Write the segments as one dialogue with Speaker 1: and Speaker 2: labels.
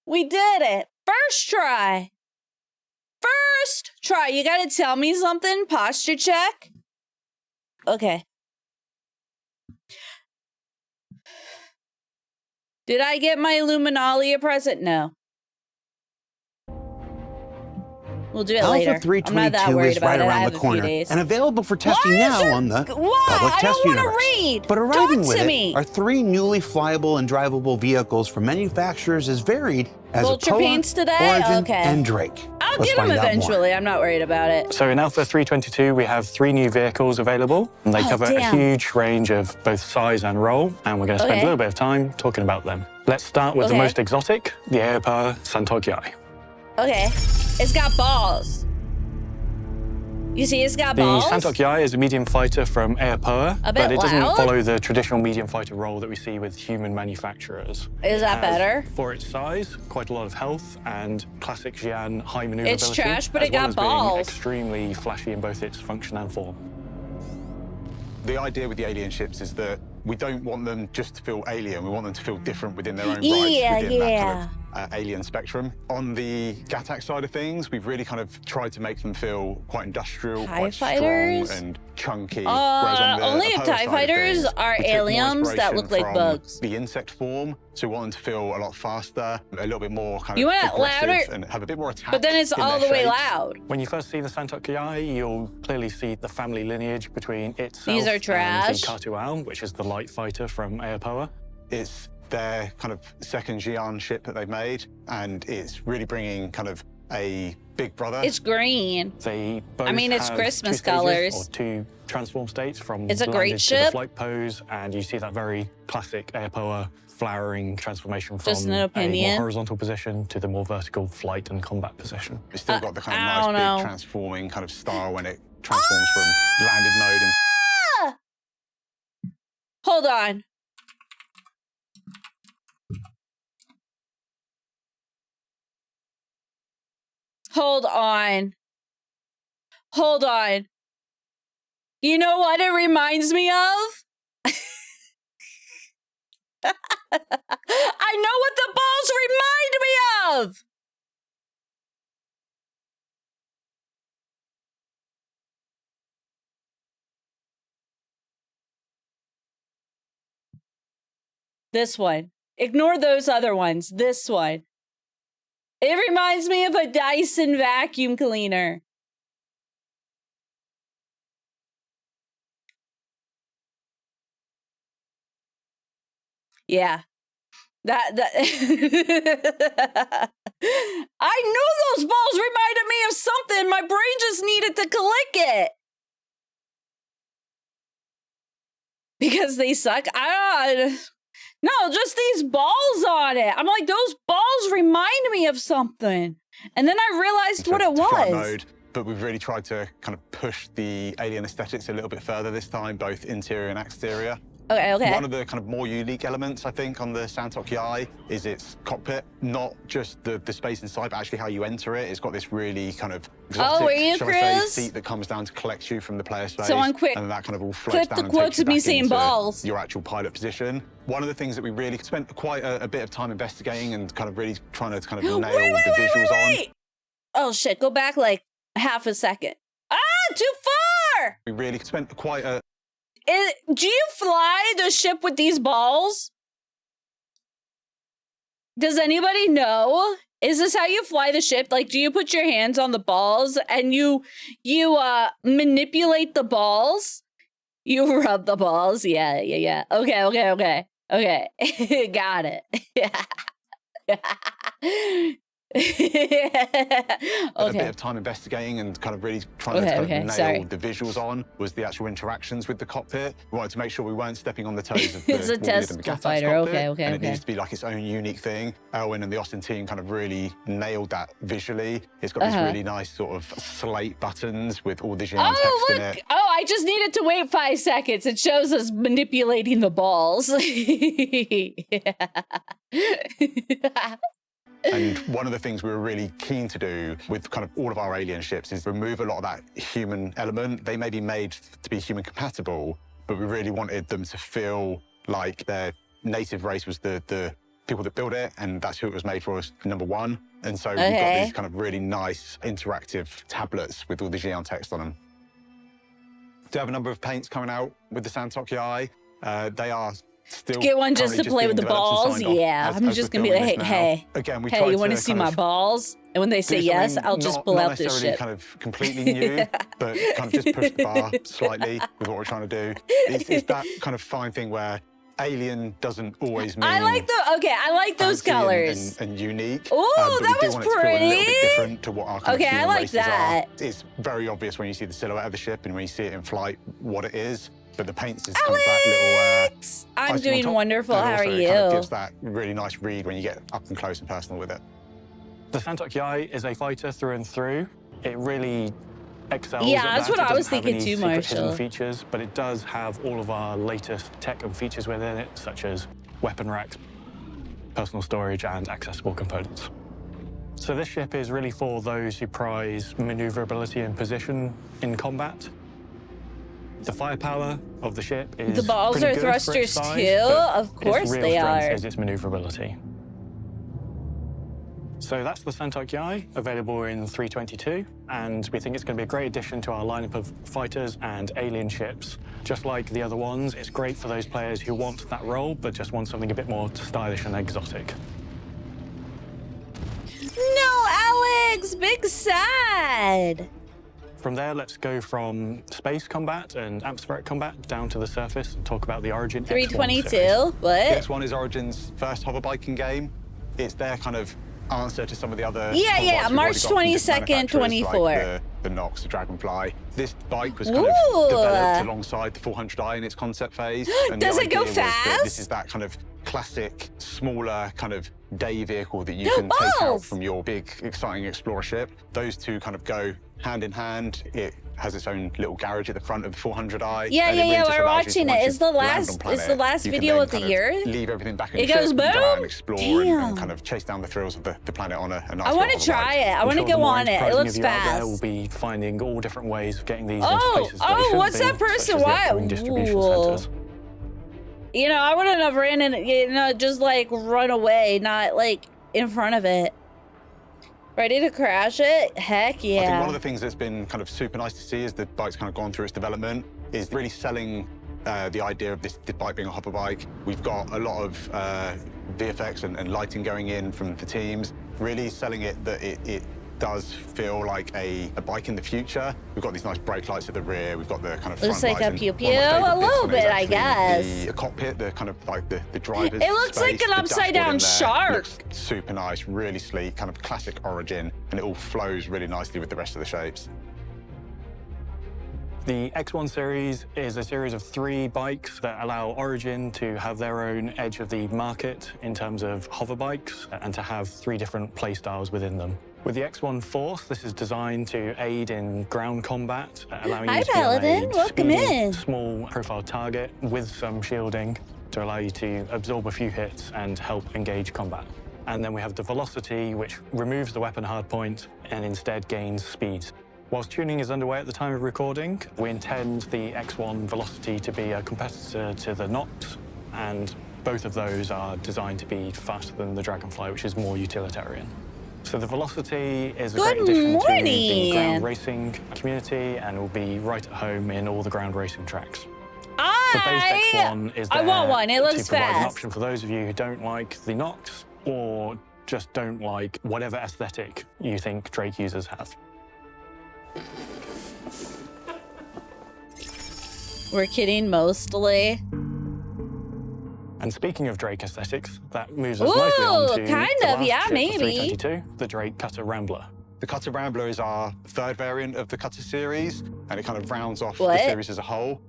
Speaker 1: We did it. First try. First try. You gotta tell me something. Posture check. Okay. Did I get my Illuminalia present? No. We'll do it later.
Speaker 2: Alpha 322 is right around the corner and available for testing now on the public test universe.
Speaker 1: Read.
Speaker 2: But arriving
Speaker 1: Talk
Speaker 2: with
Speaker 1: to
Speaker 2: it
Speaker 1: me.
Speaker 2: are 3 newly flyable and drivable vehicles from manufacturers as varied as
Speaker 1: Vulture
Speaker 2: Apollo,
Speaker 1: paints today?
Speaker 2: Origin,
Speaker 1: Okay.
Speaker 2: and Drake.
Speaker 1: I'll
Speaker 2: Let's
Speaker 1: get them
Speaker 2: find out more.
Speaker 1: eventually. I'm not worried about it.
Speaker 3: So in Alpha 322, we have 3 new vehicles available, and they cover a huge range of both size and role, and we're going to spend a little bit of time talking about them. Let's start with the most exotic, the Aepa Santokiai.
Speaker 1: Okay. It's got balls. You see, it's got balls.
Speaker 3: The Santokiai is a medium fighter from Aepa, but it doesn't follow the traditional medium fighter role that we see with human manufacturers.
Speaker 1: Is that better?
Speaker 3: For its size, quite a lot of health and classic Xi'an high maneuverability.
Speaker 1: It's trash, but it got
Speaker 3: as well as being
Speaker 1: balls.
Speaker 3: extremely flashy in both its function and form.
Speaker 4: The idea with the alien ships is that we don't want them just to feel alien. We want them to feel different within their own rights, within that kind of alien spectrum. On the Gattac side of things, we've really kind of tried to make them feel quite industrial, quite strong and chunky. Whereas on the
Speaker 1: only
Speaker 4: Apollo
Speaker 1: TIE
Speaker 4: side of
Speaker 1: fighters
Speaker 4: things,
Speaker 1: are
Speaker 4: we took more
Speaker 1: aliens that look like
Speaker 4: inspiration
Speaker 1: bugs.
Speaker 4: from the insect form, so we want them to feel a lot faster, a little bit more kind
Speaker 1: You
Speaker 4: of
Speaker 1: want it
Speaker 4: aggressive
Speaker 1: louder,
Speaker 4: and have a bit more attack.
Speaker 1: but then it's
Speaker 4: in
Speaker 1: all
Speaker 4: their
Speaker 1: the way
Speaker 4: shapes.
Speaker 1: loud.
Speaker 3: When you first see the Santokiai, you'll clearly see the family lineage between itself
Speaker 1: These are trash.
Speaker 3: and the Katual, which is the light fighter from Aepa.
Speaker 4: It's their kind of second Xi'an ship that they've made, and it's really bringing kind of a big brother.
Speaker 1: It's green.
Speaker 3: They both
Speaker 1: it's
Speaker 3: have
Speaker 1: Christmas
Speaker 3: 2 stages,
Speaker 1: colors.
Speaker 3: or 2 transform states from
Speaker 1: It's a great
Speaker 3: landed to
Speaker 1: ship.
Speaker 3: the flight pose, and you see that very classic Aepa flowering transformation from
Speaker 1: Just an
Speaker 3: a
Speaker 1: opinion.
Speaker 3: more horizontal position to the more vertical flight and combat position.
Speaker 4: It's still got the kind of
Speaker 1: I
Speaker 4: nice
Speaker 1: don't
Speaker 4: big
Speaker 1: know.
Speaker 4: transforming kind of style when it transforms from landed mode and
Speaker 1: Hold on. Hold on. Hold on. You know what it reminds me of? I know what the balls remind me of! This one. Ignore those other ones. This one. It reminds me of a Dyson vacuum cleaner. Yeah. That I knew those balls reminded me of something. My brain just needed to click it. Because they suck. No, just these balls on it. I'm like, those balls remind me of something. And then I realized what it
Speaker 4: flight
Speaker 1: was.
Speaker 4: mode, but we've really tried to kind of push the alien aesthetics a little bit further this time, both interior and exterior.
Speaker 1: Okay.
Speaker 4: One of the kind of more unique elements, I think, on the Santokiai is its cockpit. Not just the space inside, but actually how you enter it. It's got this really kind of exotic,
Speaker 1: are you,
Speaker 4: shall I say,
Speaker 1: Chris?
Speaker 4: seat that comes down to collect you from the player space.
Speaker 1: Someone quick,
Speaker 4: and then that kind of all floats
Speaker 1: clip
Speaker 4: down
Speaker 1: the
Speaker 4: and
Speaker 1: quote
Speaker 4: takes you
Speaker 1: to me
Speaker 4: back
Speaker 1: saying
Speaker 4: into
Speaker 1: balls.
Speaker 4: your actual pilot position. One of the things that we really spent quite a bit of time investigating and kind of really trying to kind of nail the visuals on.
Speaker 1: Oh shit, go back like half a second. Ah, too far!
Speaker 4: We really spent quite a...
Speaker 1: Do you fly the ship with these balls? Does anybody know? Is this how you fly the ship? Like, do you put your hands on the balls and you manipulate the balls? You rub the balls? Yeah. Okay. Got it.
Speaker 4: A bit of time investigating and kind of really trying to nail the visuals on was the actual interactions with the cockpit. We wanted to make sure we weren't stepping on the toes of the
Speaker 1: It's a test fighter. Okay.
Speaker 4: And it needs to be like its own unique thing. Elwin and the Austin team kind of really nailed that visually. It's got these really nice sort of slate buttons with all the Xi'an text in it.
Speaker 1: Oh, I just needed to wait 5 seconds. It shows us manipulating the balls.
Speaker 4: And one of the things we were really keen to do with kind of all of our alien ships is remove a lot of that human element. They may be made to be human compatible, but we really wanted them to feel like their native race was the people that build it, and that's who it was made for, is #1. And so we've got these kind of really nice interactive tablets with all the Xi'an text on them. Do have a number of paints coming out with the Santokyi. They are still
Speaker 1: get one just to play with the balls. Yeah, I'm just gonna be like, hey,
Speaker 4: again,
Speaker 1: hey, you want to see my balls? And when they say yes, I'll just pull out this shit.
Speaker 4: Kind of completely new, but kind of just push the bar slightly with what we're trying to do. It's that kind of fine thing where alien doesn't always mean.
Speaker 1: I like those colors
Speaker 4: and unique.
Speaker 1: Oh, that was pretty.
Speaker 4: Feel a little bit different to what our kind of human
Speaker 1: I like
Speaker 4: races
Speaker 1: that.
Speaker 4: Are. It's very obvious when you see the silhouette of the ship and when you see it in flight what it is. But the paints is kind of that little.
Speaker 1: I'm doing wonderful. How are you?
Speaker 4: Kind of gives that really nice read when you get up and close and personal with it.
Speaker 3: The Santokyi is a fighter through and through. It really excels.
Speaker 1: Yeah, that's what I was thinking too, Marshall.
Speaker 3: Features, but it does have all of our latest tech and features within it, such as weapon racks, personal storage, and accessible components. So this ship is really for those who prize maneuverability and position in combat. The firepower of the ship is
Speaker 1: the balls are thrusters too. Of course they are.
Speaker 3: Its real strength is its maneuverability. So that's the Santokyi, available in 322, and we think it's going to be a great addition to our lineup of fighters and alien ships. Just like the other ones, it's great for those players who want that role, but just want something a bit more stylish and exotic.
Speaker 1: No, Alex! Big sad!
Speaker 3: From there, let's go from space combat and atmospheric combat down to the surface and talk about the Origin
Speaker 1: 322?
Speaker 3: X1
Speaker 1: What?
Speaker 4: The X1 is Origin's first hoverbiking game. It's their kind of answer to some of the other
Speaker 1: March 22nd, 24.
Speaker 4: Like the Nox, the Dragonfly. This bike was kind of developed alongside the 400i in its concept phase. And
Speaker 1: Does it go fast?
Speaker 4: This is that kind of classic, smaller kind of day vehicle that you can take out from your big, exciting explorer ship. Those two kind of go hand in hand. It has its own little garage at the front of the 400i.
Speaker 1: We're watching it. It's the last video of the year.
Speaker 4: Leave everything back in the
Speaker 1: ship. It goes boom.
Speaker 4: And explore and kind of chase down the thrills of the planet on a nice.
Speaker 1: I want to try it. I want to go on it. It looks fast.
Speaker 3: We'll be finding all different ways of getting these into places.
Speaker 1: What's that person? Why? You know, I wouldn't have ran in, just like run away, not like in front of it. Ready to crash it? Heck yeah.
Speaker 4: I think one of the things that's been kind of super nice to see as the bike's kind of gone through its development is really selling the idea of this bike being a hopper bike. We've got a lot of VFX and lighting going in from the teams, really selling it that it does feel like a bike in the future. We've got these nice brake lights at the rear. We've got the kind of
Speaker 1: looks
Speaker 4: front
Speaker 1: like a
Speaker 4: lights.
Speaker 1: pew-pew a little bit, I guess.
Speaker 4: The cockpit, the kind of like the driver's
Speaker 1: It looks
Speaker 4: space,
Speaker 1: like an upside down shark.
Speaker 4: Looks super nice, really sleek, kind of classic Origin, and it all flows really nicely with the rest of the shapes.
Speaker 3: The X1 series is a series of 3 bikes that allow Origin to have their own edge of the market in terms of hover bikes and to have 3 different play styles within them. With the X1 Force, this is designed to aid in ground combat, allowing you to be on a speedy, small profile target with some shielding to allow you to absorb a few hits and help engage combat. And then we have the Velocity, which removes the weapon hardpoint and instead gains speed. Whilst tuning is underway at the time of recording, we intend the X1 Velocity to be a competitor to the Nox, and both of those are designed to be faster than the Dragonfly, which is more utilitarian. So the Velocity is a great addition to the ground racing community and will be right at home in all the ground racing tracks. The base X1 is there
Speaker 1: I want one. It looks
Speaker 3: to provide
Speaker 1: fast.
Speaker 3: an option for those of you who don't like the Nox or just don't like whatever aesthetic you think Drake users have.
Speaker 1: We're kidding mostly.
Speaker 3: And speaking of Drake aesthetics, that moves us nicely on to
Speaker 1: kind
Speaker 3: the
Speaker 1: of,
Speaker 3: last
Speaker 1: yeah,
Speaker 3: ship
Speaker 1: maybe.
Speaker 3: of 322, the Drake Cutter Rambler.
Speaker 4: The Cutter Rambler is our 3rd variant of the Cutter series, and it kind of rounds off the series as a whole.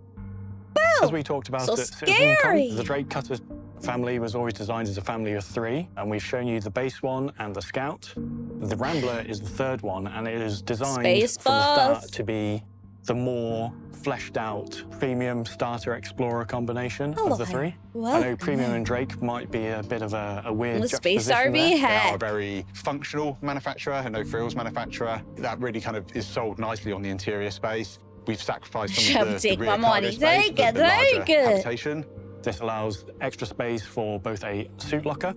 Speaker 3: As we talked about at CitizenCon, the Drake Cutter family was always designed as a family of 3, and we've shown you the base one and the Scout. The Rambler is the 3rd one, and it is designed from the start to be the more fleshed out premium starter explorer combination of the 3. I know premium and Drake might be a bit of a weird juxtaposition
Speaker 1: Space RV
Speaker 4: there.
Speaker 1: hat.
Speaker 4: They are a very functional manufacturer and no frills manufacturer. That really kind of is sold nicely on the interior space. We've sacrificed some of the rear cargo space, the larger habitation.
Speaker 3: This allows extra space for both a suit locker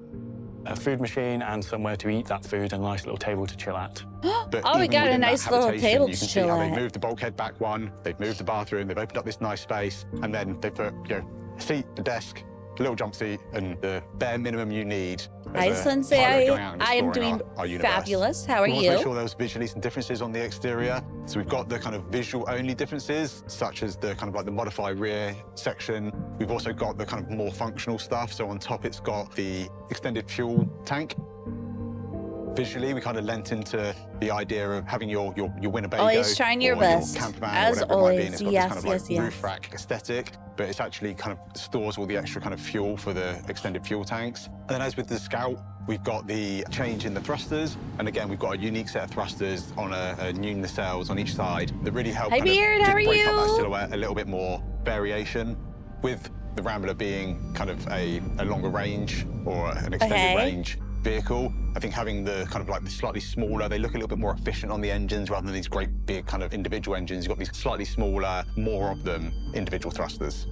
Speaker 3: a food machine and somewhere to eat that food and a nice little table to chill at.
Speaker 1: Oh, we got a nice little table to chill at.
Speaker 4: They've moved the bulkhead back one, they've moved the bathroom, they've opened up this nice space, and then they put, you know, a seat, a desk, a little jump seat, and the bare minimum you need.
Speaker 1: Hi, Sensei. I am doing fabulous. How are you?
Speaker 4: We want to make sure there was visually some differences on the exterior. So we've got the kind of visual-only differences, such as the kind of like the modify rear section. We've also got the kind of more functional stuff. So on top, it's got the extended fuel tank. Visually, we kind of lent into the idea of having your Winnebago,
Speaker 1: always trying your best,
Speaker 4: your camper van,
Speaker 1: as
Speaker 4: always.
Speaker 1: Yes,
Speaker 4: kind of
Speaker 1: yes,
Speaker 4: like roof rack aesthetic, but it's actually kind of stores all the extra kind of fuel for the extended fuel tanks. And then as with the Scout, we've got the change in the thrusters, and again, we've got a unique set of thrusters on a new nacelles on each side that really help
Speaker 1: Hi, Beard, how are
Speaker 4: break
Speaker 1: you?
Speaker 4: up that silhouette a little bit more variation. With the Rambler being kind of a longer range or an extended range vehicle, I think having the kind of like the slightly smaller, they look a little bit more efficient on the engines rather than these great big kind of individual engines. You've got these slightly smaller, more of them individual thrusters.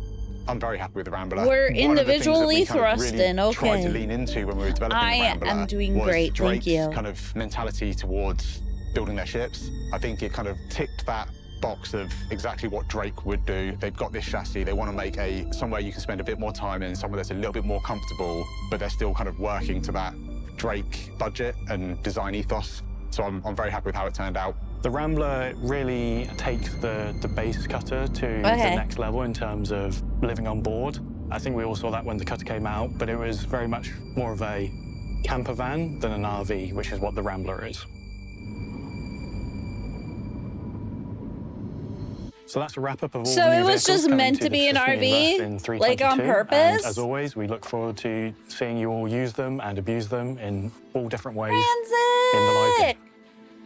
Speaker 4: I'm very happy with the Rambler.
Speaker 1: We're individually thrusting,
Speaker 4: really tried to lean into when we were developing the Rambler.
Speaker 1: I am doing great,
Speaker 4: Drake's
Speaker 1: thank you.
Speaker 4: kind of mentality towards building their ships. I think it kind of ticked that box of exactly what Drake would do. They've got this chassis, they want to make somewhere you can spend a bit more time in, somewhere that's a little bit more comfortable, but they're still kind of working to that Drake budget and design ethos. So I'm very happy with how it turned out.
Speaker 3: The Rambler really takes the base cutter to the next level in terms of living on board. I think we all saw that when the cutter came out, but it was very much more of a camper van than an RV, which is what the Rambler is. So that's a wrap-up of all the new
Speaker 1: it was just meant to be an RV, like on purpose?
Speaker 3: And as always, we look forward to seeing you all use them and abuse them in all different ways in the library.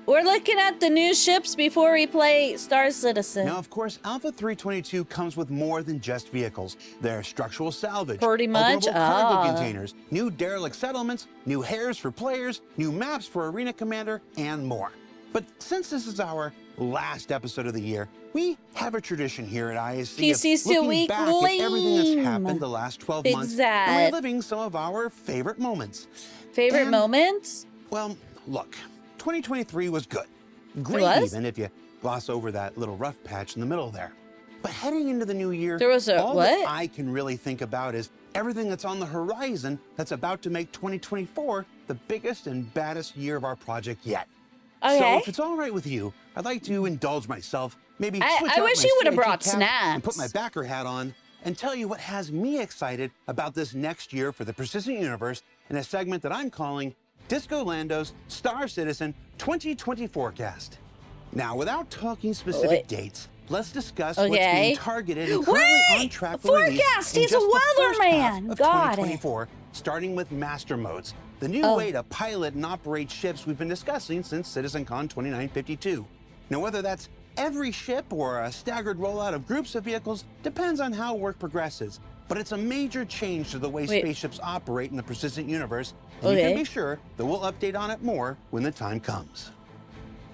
Speaker 1: We're looking at the new ships before we play Star Citizen.
Speaker 2: Now, of course, Alpha 322 comes with more than just vehicles. There's structural salvage,
Speaker 1: pretty much,
Speaker 2: cargo containers, new derelict settlements, new hairs for players, new maps for Arena Commander, and more. But since this is our last episode of the year, we have a tradition here at ISC
Speaker 1: PC's
Speaker 2: of looking
Speaker 1: week
Speaker 2: back at everything that's
Speaker 1: lame.
Speaker 2: happened the last 12
Speaker 1: Big
Speaker 2: months
Speaker 1: Zad.
Speaker 2: and reliving some of our favorite moments.
Speaker 1: Favorite moments?
Speaker 2: Well, look, 2023 was good. Great even if you gloss over that little rough patch in the middle there. But heading into the new year,
Speaker 1: there was
Speaker 2: all that I can really think about is everything that's on the horizon that's about to make 2024 the biggest and baddest year of our project yet.
Speaker 1: Okay.
Speaker 2: So if it's all right with you, I'd like to indulge myself, maybe switch
Speaker 1: I
Speaker 2: out
Speaker 1: wish
Speaker 2: my
Speaker 1: you would have
Speaker 2: CIG
Speaker 1: brought
Speaker 2: cap
Speaker 1: snacks.
Speaker 2: and put my backer hat on and tell you what has me excited about this next year for the Persistent Universe in a segment that I'm calling Disco Lando's Star Citizen 2020 Forecast. Now, without talking specific dates, let's discuss what's being targeted and currently on track for release in
Speaker 1: He's
Speaker 2: just
Speaker 1: a
Speaker 2: the first half
Speaker 1: weatherman.
Speaker 2: of
Speaker 1: Got
Speaker 2: 2024, starting with Master Modes, the new way to pilot and operate ships we've been discussing since CitizenCon 2952. Now, whether that's every ship or a staggered rollout of groups of vehicles depends on how work progresses, but it's a major change to the way spaceships operate in the Persistent Universe, and you can be sure that we'll update on it more when the time comes.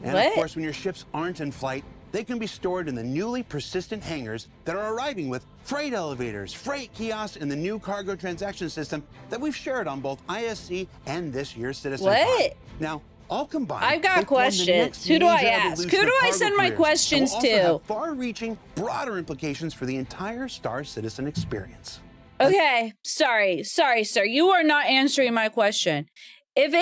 Speaker 2: And of course, when your ships aren't in flight, they can be stored in the newly persistent hangars that are arriving with freight elevators, freight kiosks, and the new cargo transaction system that we've shared on both ISC and this year's CitizenCon. Now, all combined,
Speaker 1: I've got questions. Who do I ask? Who do I send my questions to?
Speaker 2: Have far-reaching, broader implications for the entire Star Citizen experience.
Speaker 1: Okay, sorry, sir. You are not answering my question. If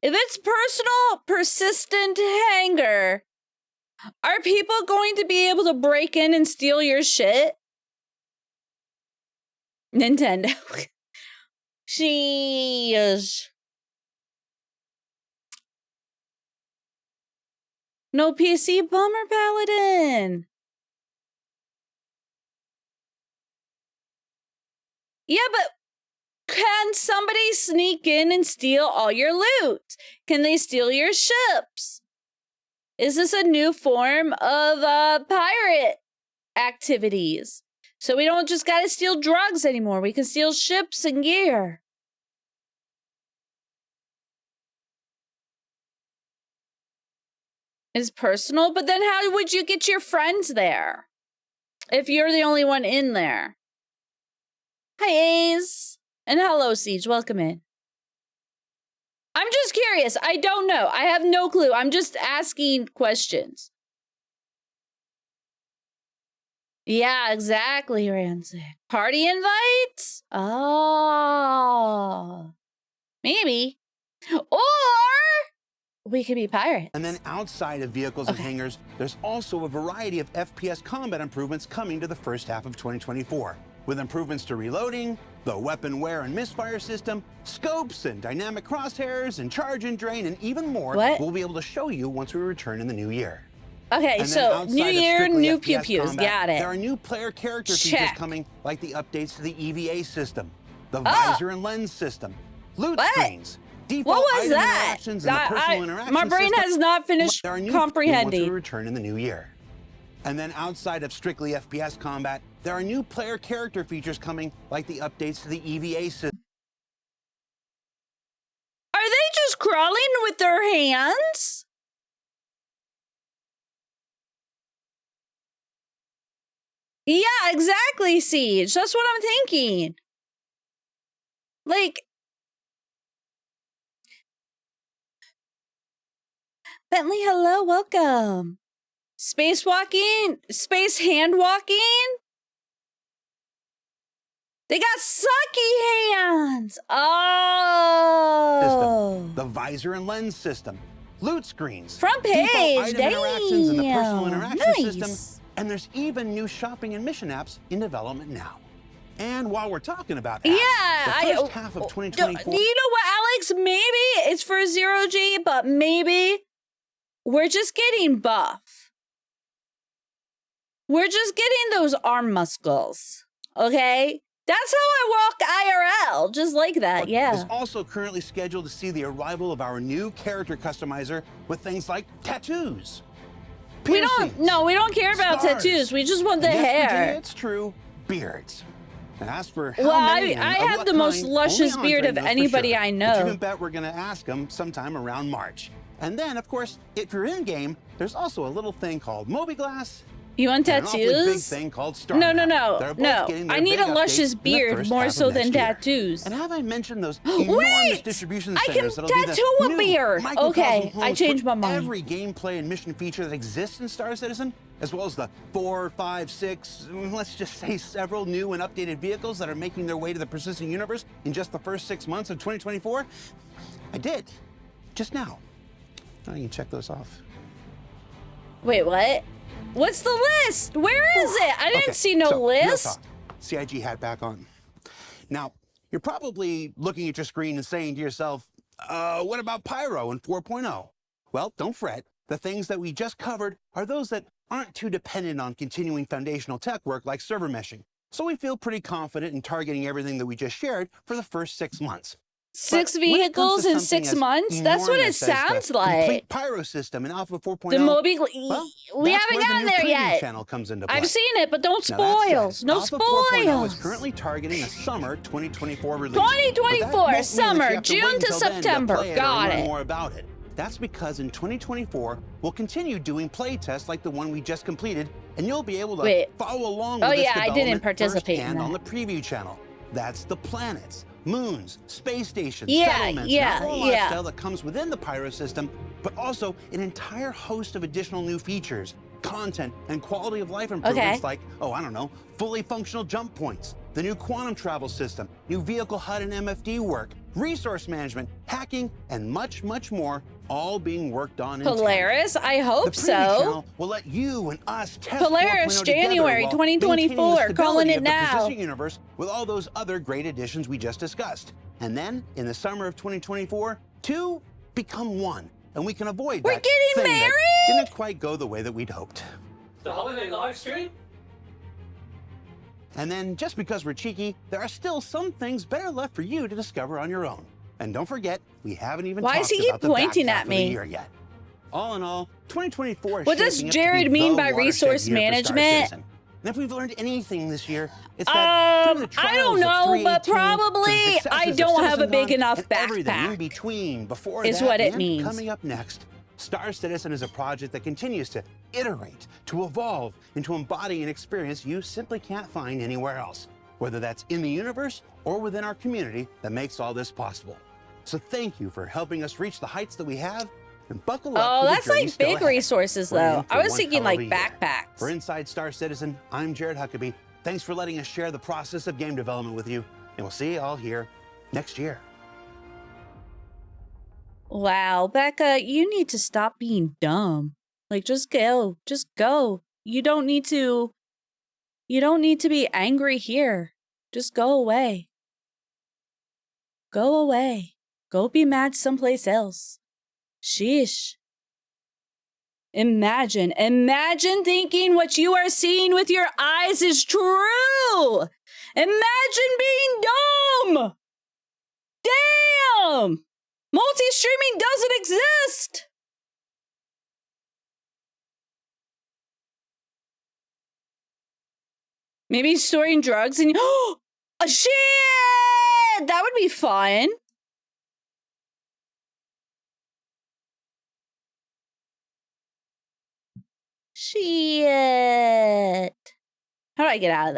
Speaker 1: if it's personal, persistent hangar, are people going to be able to break in and steal your shit? Nintendo. She is. No PC Bummer Paladin. Yeah, but can somebody sneak in and steal all your loot? Can they steal your ships? Is this a new form of pirate activities? So we don't just gotta steal drugs anymore. We can steal ships and gear. It's personal, but then how would you get your friends there? If you're the only one in there. Hi, Ace. And hello, Siege. Welcome in. I'm just curious. I don't know. I have no clue. I'm just asking questions. Yeah, exactly, Rancid. Party invites? Oh. Maybe. Or we could be pirates.
Speaker 2: And then outside of vehicles and hangars, there's also a variety of FPS combat improvements coming to the first half of 2024, with improvements to reloading, the weapon wear and misfire system, scopes and dynamic crosshairs and charge and drain, and even more we'll be able to show you once we return in the new year.
Speaker 1: Okay, so new year, new pew-pews. Got it.
Speaker 2: There are new player character features coming, like the updates to the EVA system, the visor and lens system, loot screens, default item interactions, and the personal interaction
Speaker 1: my brain
Speaker 2: system.
Speaker 1: has not finished comprehending.
Speaker 2: Once we return in the new year. And then outside of strictly FPS combat, there are new player character features coming, like the updates to the EVA system.
Speaker 1: Are they just crawling with their hands? Yeah, exactly, Siege. That's what I'm thinking. Like, Bentley, hello, welcome. Spacewalking? Space hand walking? They got sucky hands. Oh.
Speaker 2: System, the visor and lens system, loot screens,
Speaker 1: front page,
Speaker 2: default item interactions, and the personal
Speaker 1: damn,
Speaker 2: interaction
Speaker 1: nice.
Speaker 2: system. And there's even new shopping and mission apps in development now. And while we're talking about apps, the first half of 2024...
Speaker 1: You know what, Alex? Maybe it's for 0G, but maybe we're just getting buff. We're just getting those arm muscles, okay? That's how I walk IRL, just like that, yeah.
Speaker 2: Is also currently scheduled to see the arrival of our new character customizer with things like tattoos.
Speaker 1: We don't care about tattoos. We just want the hair.
Speaker 2: It's true, beards. And as for how
Speaker 1: well,
Speaker 2: many
Speaker 1: I have the most luscious beard of anybody I know.
Speaker 2: But you can bet we're going to ask him sometime around March. And then, of course, if you're in game, there's also a little thing called Mobi-Glass.
Speaker 1: You want tattoos?
Speaker 2: An awfully big thing called Star
Speaker 1: no. I need a luscious beard more so than tattoos.
Speaker 2: And have I mentioned those enormous distribution centers that'll be the
Speaker 1: tattoo a beard. Okay, I changed my mind.
Speaker 2: Every gameplay and mission feature that exists in Star Citizen, as well as the 4, 5, 6, let's just say several new and updated vehicles that are making their way to the persistent universe in just the first 6 months of 2024. I did, just now. Now you can check those off.
Speaker 1: Wait, what? What's the list? Where is it? I didn't see no list.
Speaker 2: CIG hat back on. Now, you're probably looking at your screen and saying to yourself, what about Pyro and 4.0? Well, don't fret. The things that we just covered are those that aren't too dependent on continuing foundational tech work like server meshing. So we feel pretty confident in targeting everything that we just shared for the first 6 months.
Speaker 1: 6 vehicles in 6 months? That's what it sounds like.
Speaker 2: Complete Pyro system in Alpha 4.0.
Speaker 1: The Mobi... we haven't gotten there yet.
Speaker 2: Channel comes into play.
Speaker 1: I've seen it, but don't spoils. No
Speaker 2: Alpha 4.0 is
Speaker 1: spoils.
Speaker 2: currently targeting a summer 2024 release.
Speaker 1: 2024, summer, June to September. Got it.
Speaker 2: More about it. That's because in 2024, we'll continue doing play tests like the one we just completed, and you'll be able to follow along with this development
Speaker 1: I didn't participate in that.
Speaker 2: on the preview channel. That's the planets, moons, space stations, settlements, and all lifestyle that comes within the Pyro system, but also an entire host of additional new features, content, and quality of life improvements like, fully functional jump points, the new quantum travel system, new vehicle HUD and MFD work, resource management, hacking, and much, much more, all being worked on in
Speaker 1: Polaris, I hope
Speaker 2: the
Speaker 1: so.
Speaker 2: Channel will let you and us test
Speaker 1: Polaris, January 2024, calling it now.
Speaker 2: The universe with all those other great additions we just discussed. And then, in the summer of 2024, 2 become 1. And we can avoid that thing that didn't quite go the way that we'd hoped.
Speaker 5: The holiday live stream?
Speaker 2: And then, just because we're cheeky, there are still some things better left for you to discover on your own. And don't forget, we haven't even talked about the back half of the year yet. All in all, 2024 is
Speaker 1: what does Jared mean by resource management?
Speaker 2: And if we've learned anything this year, it's that through the trials
Speaker 1: I don't know, but probably I don't have a big enough backpack.
Speaker 2: In between, before
Speaker 1: is
Speaker 2: that,
Speaker 1: what it
Speaker 2: and
Speaker 1: means.
Speaker 2: Coming up next, Star Citizen is a project that continues to iterate, to evolve, and to embody an experience you simply can't find anywhere else. whether that's in the universe or within our community that makes all this possible. So thank you for helping us reach the heights that we have, and buckle up.
Speaker 1: Oh,
Speaker 2: for the
Speaker 1: that's
Speaker 2: journey
Speaker 1: like
Speaker 2: still
Speaker 1: big
Speaker 2: ahead.
Speaker 1: resources,
Speaker 2: We're in
Speaker 1: though.
Speaker 2: for
Speaker 1: I was
Speaker 2: one
Speaker 1: thinking
Speaker 2: hell of
Speaker 1: like
Speaker 2: a year.
Speaker 1: backpacks.
Speaker 2: For Inside Star Citizen, I'm Jared Huckabee. Thanks for letting us share the process of game development with you, and we'll see you all here next year.
Speaker 1: Wow, Becca, you need to stop being dumb. Like, just go. Just go. You don't need to be angry here. Just go away. Go away. Go be mad someplace else. Sheesh. Imagine thinking what you are seeing with your eyes is true. Imagine being dumb. Damn. Multi-streaming doesn't exist. Maybe storing drugs and oh shit! That would be fun. Shit. How do I get out of